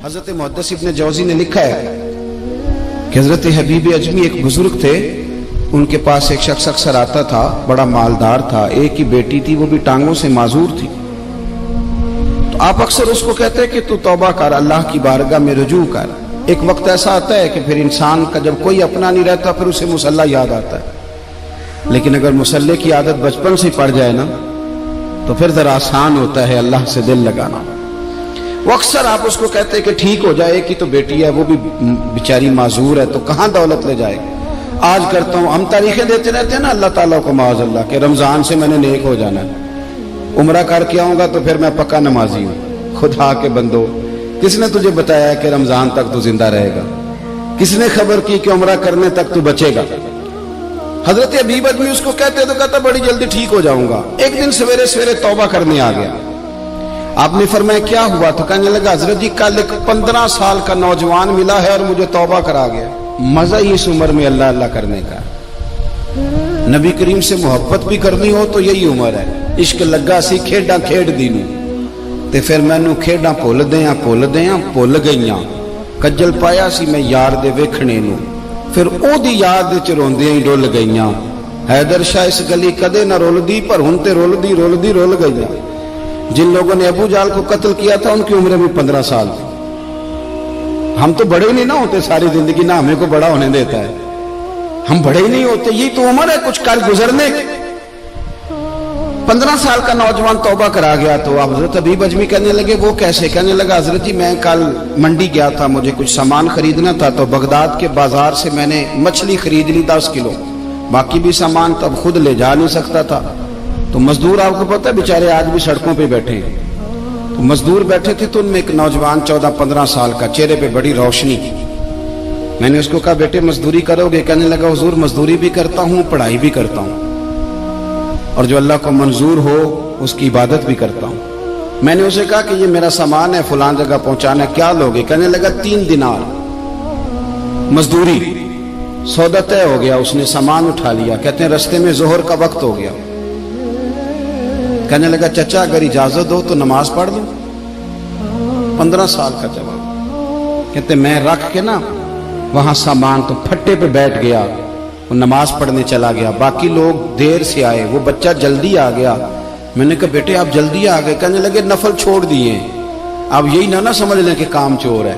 حضرت محدث ابن جوزی نے لکھا ہے کہ حضرت حبیب اجمی ایک بزرگ تھے، ان کے پاس ایک شخص اکثر آتا تھا، بڑا مالدار تھا، ایک ہی بیٹی تھی، وہ بھی ٹانگوں سے معذور تھی۔ تو آپ اکثر اس کو کہتے ہیں کہ تو توبہ کر، اللہ کی بارگاہ میں رجوع کر۔ ایک وقت ایسا آتا ہے کہ پھر انسان کا جب کوئی اپنا نہیں رہتا پھر اسے مصلی یاد آتا ہے، لیکن اگر مصلی کی عادت بچپن سے پڑ جائے نا تو پھر ذرا آسان ہوتا ہے اللہ سے دل لگانا۔ وہ اکثر آپ اس کو کہتے ہیں کہ ٹھیک ہو جائے کہ تو بیٹی ہے، وہ بھی بیچاری معذور ہے، تو کہاں دولت لے جائے گی۔ آج کرتا ہوں، ہم تاریخیں دیتے رہتے ہیں نا اللہ تعالیٰ کو معاذ اللہ کہ رمضان سے میں نے نیک ہو جانا ہے، عمرہ کر کے آؤں گا تو پھر میں پکا نمازی ہوں۔ خدا کے بندو، کس نے تجھے بتایا کہ رمضان تک تو زندہ رہے گا؟ کس نے خبر کی کہ عمرہ کرنے تک تو بچے گا؟ حضرت حبیب اجمی اس کو کہتے تو کہتا بڑی جلدی ٹھیک ہو جاؤں گا۔ ایک دن سویرے سویرے توبہ کرنے آ گیا۔ آپ نے فرمایا کیا ہوا؟ تو کہنے لگا حضرت جی کل ایک 15 سال کا نوجوان ملا ہے اور مجھے توبہ کرا گیا۔ مزہ ہی اس عمر میں اللہ اللہ کرنے کا، نبی کریم سے محبت بھی کرنی ہو تو یہی عمر ہے۔ عشق لگا سی کھیڈاں کھیڈ دی نوں تے پھر مینوں کھیڈاں بھول بھول گئیاں، کجل پایا سی میں یار دے ویکھنے نوں، پھر او دی یاد وچ روندیاں ہی ڈل گئیاں۔ حیدر شاہ اس گلی کدے نہ رولدی پر ہن تے رول گئیاں۔ جن لوگوں نے ابو جہل کو قتل کیا تھا ان کی عمر بھی 15 سال تھی۔ ہم تو بڑے نہیں نہ ہوتے ساری زندگی، نہ ہمیں کو بڑا ہونے دیتا ہے، ہم بڑے ہی نہیں ہوتے، یہی تو عمر ہے کچھ کر گزرنے کی۔ 15 سال کا نوجوان توبہ کرا گیا تو آپ حضرت حبیب اجمی کہنے لگے وہ کیسے؟ کہنے لگا حضرت جی میں کل منڈی گیا تھا، مجھے کچھ سامان خریدنا تھا، تو بغداد کے بازار سے میں نے مچھلی خرید لی 10 کلو، باقی بھی سامان تب خود لے جا نہیں سکتا تھا۔ تو مزدور آپ کو پتہ ہے بیچارے آج بھی سڑکوں پہ بیٹھے ہیں، تو مزدور بیٹھے تھے تو ان میں ایک نوجوان 14-15 سال کا، چہرے پہ بڑی روشنی۔ میں نے اس کو کہا بیٹے مزدوری کرو گے؟ کہنے لگا حضور مزدوری بھی کرتا ہوں، پڑھائی بھی کرتا ہوں، اور جو اللہ کو منظور ہو اس کی عبادت بھی کرتا ہوں۔ میں نے اسے کہا کہ یہ میرا سامان ہے فلاں جگہ پہنچانا ہے، کیا لوگے؟ کہنے لگا 3 دینار مزدوری۔ سودا طے ہو گیا، اس نے سامان اٹھا لیا۔ کہتے ہیں رستے میں ظہر کا وقت ہو گیا۔ کہنے لگا چچا اگر اجازت دو تو نماز پڑھ دوں۔ 15 سال کا جواب۔ کہتے میں رکھ کے نا وہاں سامان تو پھٹے پہ بیٹھ گیا، وہ نماز پڑھنے چلا گیا، باقی لوگ دیر سے آئے، وہ بچہ جلدی آ گیا۔ میں نے کہا بیٹے آپ جلدی آ گئے؟ کہنے لگے نفل چھوڑ دیے، اب یہی نہ سمجھ لیں کہ کام چور ہے،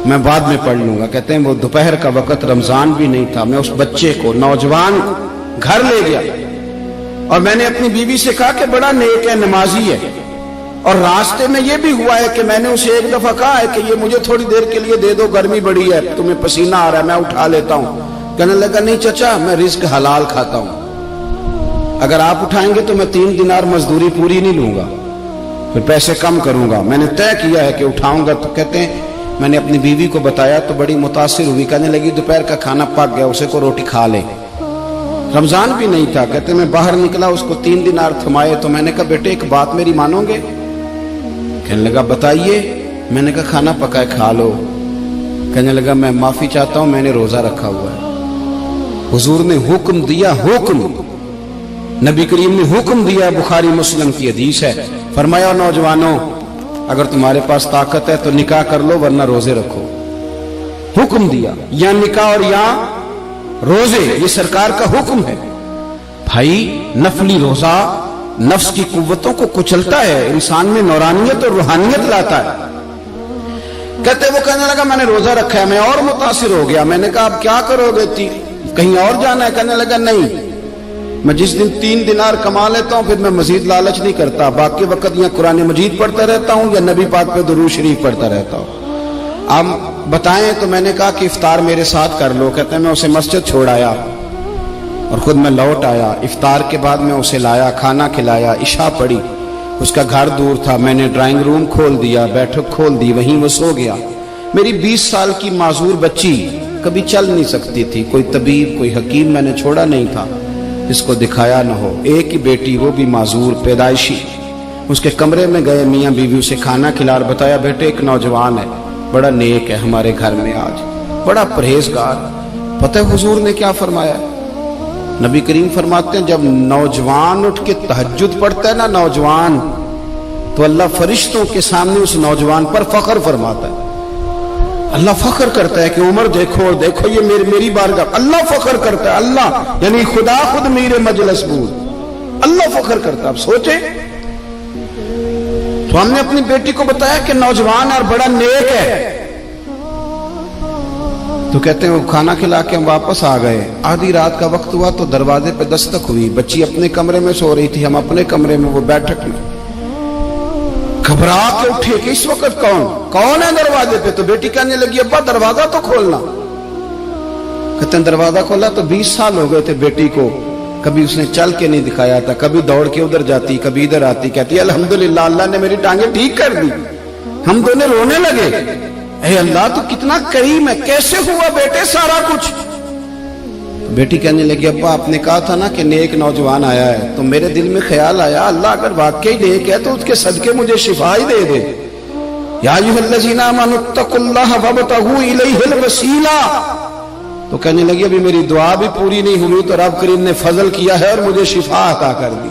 میں بعد میں پڑھ لوں گا۔ کہتے ہیں وہ دوپہر کا وقت، رمضان بھی نہیں تھا، میں اس بچے کو نوجوان گھر لے گیا اور میں نے اپنی بیوی سے کہا کہ بڑا نیک ہے، نمازی ہے، اور راستے میں یہ بھی ہوا ہے کہ میں نے اسے ایک دفعہ کہا ہے کہ یہ مجھے تھوڑی دیر کے لیے دے دو، گرمی بڑی ہے، تمہیں پسینہ آ رہا ہے، میں اٹھا لیتا ہوں۔ کہنے لگا نہیں چچا میں رزق حلال کھاتا ہوں، اگر آپ اٹھائیں گے تو میں 3 دینار مزدوری پوری نہیں لوں گا، پھر پیسے کم کروں گا، میں نے طے کیا ہے کہ اٹھاؤں گا۔ تو کہتے ہیں میں نے اپنی بیوی کو بتایا تو بڑی متاثر ہوئی، کہنے لگی دوپہر کا کھانا پک گیا، اسے کو روٹی کھا لے، رمضان بھی نہیں تھا۔ کہتے میں باہر نکلا، اس کو 3 دینار تھمائے، تو میں نے کہا بیٹے ایک بات میری مانو گے؟ کہنے لگا بتائیے۔ میں نے کہا کھانا پکائے کھا لو۔ کہنے لگا میں معافی چاہتا ہوں، میں نے روزہ رکھا ہوا ہے۔ حضور نے حکم دیا، حکم نبی کریم نے حکم دیا، بخاری مسلم کی حدیث ہے، فرمایا نوجوانوں اگر تمہارے پاس طاقت ہے تو نکاح کر لو ورنہ روزے رکھو۔ حکم دیا، یا نکاح اور یا روزے، یہ سرکار کا حکم ہے۔ بھائی نفلی روزہ نفس کی قوتوں کو کچلتا ہے، انسان میں نورانیت اور روحانیت لاتا ہے۔ کہتے وہ کہنے لگا میں نے روزہ رکھا ہے، میں اور متاثر ہو گیا۔ میں نے کہا اب کیا کرو گے؟ کہیں اور جانا ہے؟ کہنے لگا نہیں، میں جس دن 3 دینار کما لیتا ہوں پھر میں مزید لالچ نہیں کرتا، باقی وقت یا قرآن مجید پڑھتا رہتا ہوں یا نبی پاک پہ درود شریف پڑھتا رہتا ہوں۔ آپ بتائیں؟ تو میں نے کہا کہ افطار میرے ساتھ کر لو۔ کہتے ہیں میں اسے مسجد چھوڑ آیا اور خود میں لوٹ آیا، افطار کے بعد میں اسے لایا، کھانا کھلایا، عشاء پڑھی، اس کا گھر دور تھا، میں نے ڈرائنگ روم کھول دیا، بیٹھک کھول دی، وہیں وہ سو گیا۔ میری 20 سال کی معذور بچی کبھی چل نہیں سکتی تھی، کوئی طبیب کوئی حکیم میں نے چھوڑا نہیں تھا جس کو دکھایا نہ ہو، ایک ہی بیٹی وہ بھی معذور پیدائشی۔ اس کے کمرے میں گئے، میاں بیوی اسے کھانا کھلا اور بتایا بیٹے ایک نوجوان ہے، بڑا نیک ہے ہمارے گھر میں، آج بڑا پرہیزگار۔ پتہ ہے حضور نے کیا فرمایا؟ نبی کریم فرماتے ہیں جب نوجوان اٹھ کے تہجد پڑھتا ہے نا، نوجوان تو اللہ فرشتوں کے سامنے اس نوجوان پر فخر فرماتا ہے. اللہ فخر کرتا ہے کہ عمر دیکھو دیکھو یہ میری بارگاہ. اللہ فخر کرتا ہے, اللہ یعنی خدا خود میرے مجلس بود, اللہ فخر کرتا ہے. اب سوچے تو ہم نے اپنی بیٹی کو بتایا کہ نوجوان اور بڑا نیک ہے, تو کہتے ہیں وہ کھانا کھلا کے ہم واپس آ گئے. آدھی رات کا وقت ہوا تو دروازے پہ دستک ہوئی. بچی اپنے کمرے میں سو رہی تھی, ہم اپنے کمرے میں, وہ بیٹھک میں. گھبرا کے اٹھے کہ اس وقت کون ہے دروازے پہ؟ تو بیٹی کہنے لگی ابا دروازہ تو کھولنا. کہتے ہیں دروازہ کھولا تو 20 سال ہو گئے تھے بیٹی کو, کبھی اس نے چل کے نہیں دکھایا تھا, کبھی دوڑ کے ادھر جاتی کبھی ادھر آتی. کہتی الحمدللہ اللہ نے میری ٹانگیں ٹھیک کر دی. ہم دونوں رونے لگے, اے اللہ تو کتنا کریم ہے, کیسے ہوا بیٹے سارا کچھ؟ بیٹی کہنے لگی ابا آپ نے کہا تھا نا کہ نیک نوجوان آیا ہے, تو میرے دل میں خیال آیا اللہ اگر واقعی نیک ہے تو اس کے صدقے مجھے شفا ہی دے دے. یا ایھا الذین آمنوا اتقوا اللہ وابتغوا الیہ الوسیلہ. تو کہنے لگی ابھی میری دعا بھی پوری نہیں ہوئی تو رب کریم نے فضل کیا ہے اور مجھے شفا عطا کر دی.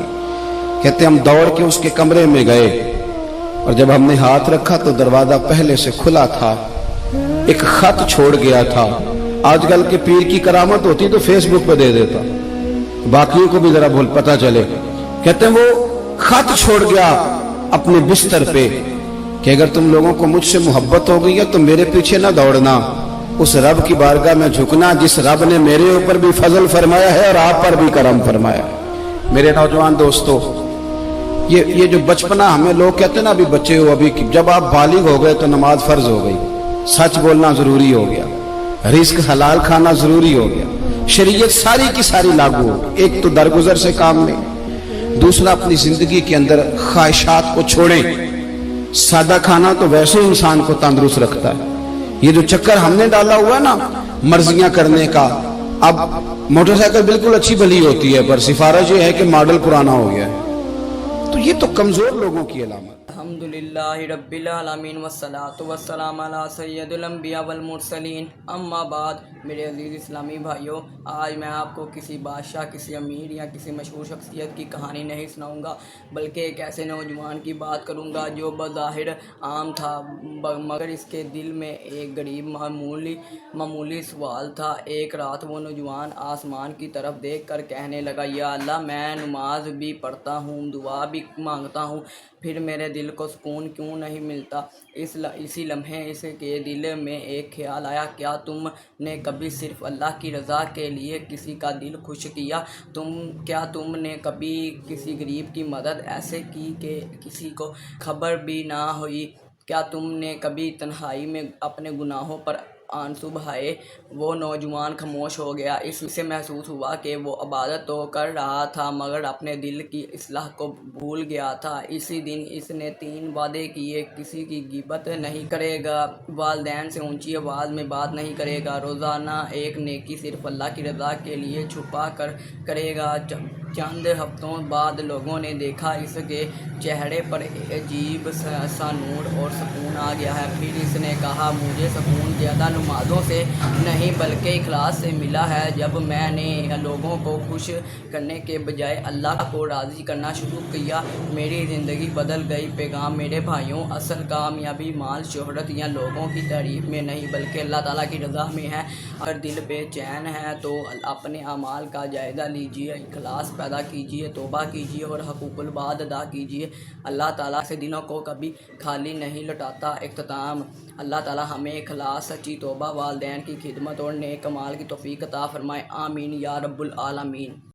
کہتے ہم دوڑ کے اس کے کمرے میں گئے, اور جب ہم نے ہاتھ رکھا تو دروازہ پہلے سے کھلا تھا, ایک خط چھوڑ گیا تھا. آج کل کے پیر کی کرامت ہوتی تو فیس بک پہ دے دیتا, باقیوں کو بھی ذرا بول پتا چلے. کہتے ہیں وہ خط چھوڑ گیا اپنے بستر پہ کہ اگر تم لوگوں کو مجھ سے محبت ہو گئی ہے تو میرے پیچھے نہ دوڑنا, اس رب کی بارگاہ میں جھکنا جس رب نے میرے اوپر بھی فضل فرمایا ہے اور آپ پر بھی کرم فرمایا. میرے نوجوان دوستو, یہ جو بچپنا ہمیں لوگ کہتے ہیں نا ابھی بچے ہو, ابھی جب آپ بالغ ہو گئے تو نماز فرض ہو گئی, سچ بولنا ضروری ہو گیا, رزق حلال کھانا ضروری ہو گیا, شریعت ساری کی ساری لاگو ہو. ایک تو درگزر سے کام لیں, دوسرا اپنی زندگی کے اندر خواہشات کو چھوڑیں. سادہ کھانا تو ویسے انسان کو تندرست رکھتا ہے. یہ جو چکر ہم نے ڈالا ہوا ہے نا مرضیاں کرنے کا, اب موٹر سائیکل بالکل اچھی بھلی ہوتی ہے پر سفارش یہ ہے کہ ماڈل پرانا ہو گیا ہے, تو یہ تو کمزور لوگوں کی علامت. الحمدللہ رب العالمین والصلاة والسلام علی سید الانبیاء والمرسلین, اما بعد. میرے عزیز اسلامی بھائیوں, آج میں آپ کو کسی بادشاہ, کسی امیر یا کسی مشہور شخصیت کی کہانی نہیں سناؤں گا, بلکہ ایک ایسے نوجوان کی بات کروں گا جو بظاہر عام تھا مگر اس کے دل میں ایک غریب معمولی سوال تھا. ایک رات وہ نوجوان آسمان کی طرف دیکھ کر کہنے لگا یا اللہ میں نماز بھی پڑھتا ہوں, دعا بھی مانگتا ہوں, پھر میرے دل کو سکون کیوں نہیں ملتا؟ اسی لمحے اس کے دل میں ایک خیال آیا, کیا تم نے کبھی صرف اللہ کی رضا کے لیے کسی کا دل خوش کیا؟ کیا تم نے کبھی کسی غریب کی مدد ایسے کی کہ کسی کو خبر بھی نہ ہوئی؟ کیا تم نے کبھی تنہائی میں اپنے گناہوں پر آنسو بہائے؟ وہ نوجوان خاموش ہو گیا. اس سے محسوس ہوا کہ وہ عبادت تو کر رہا تھا مگر اپنے دل کی اصلاح کو بھول گیا تھا. اسی دن اس نے 3 وعدے کیے, کسی کی غیبت نہیں کرے گا, والدین سے اونچی آواز میں بات نہیں کرے گا, روزانہ ایک نیکی صرف اللہ کی رضا کے لیے چھپا کر کرے گا. چند ہفتوں بعد لوگوں نے دیکھا اس کے چہرے پر عجیب سا نور اور سکون آ گیا ہے. پھر اس نے کہا مجھے سکون زیادہ نمازوں سے نہیں بلکہ اخلاص سے ملا ہے. جب میں نے لوگوں کو خوش کرنے کے بجائے اللہ کو راضی کرنا شروع کیا میری زندگی بدل گئی. پیغام میرے بھائیوں, اصل کامیابی مال شہرت یا لوگوں کی تعریف میں نہیں بلکہ اللہ تعالیٰ کی رضا میں ہے. اگر دل بے چین ہے تو اپنے اعمال کا جائزہ لیجیے, اخلاص پیدا کیجیے, توبہ کیجیے اور حقوق العباد ادا کیجیے. اللہ تعالیٰ سے دلوں کو کبھی خالی نہیں لوٹاتا. اختتام, اللہ تعالیٰ ہمیں اخلاص, سچی توبہ, والدین کی خدمت اور نیک اعمال کی توفیق عطا فرمائے. آمین یا رب العالمین.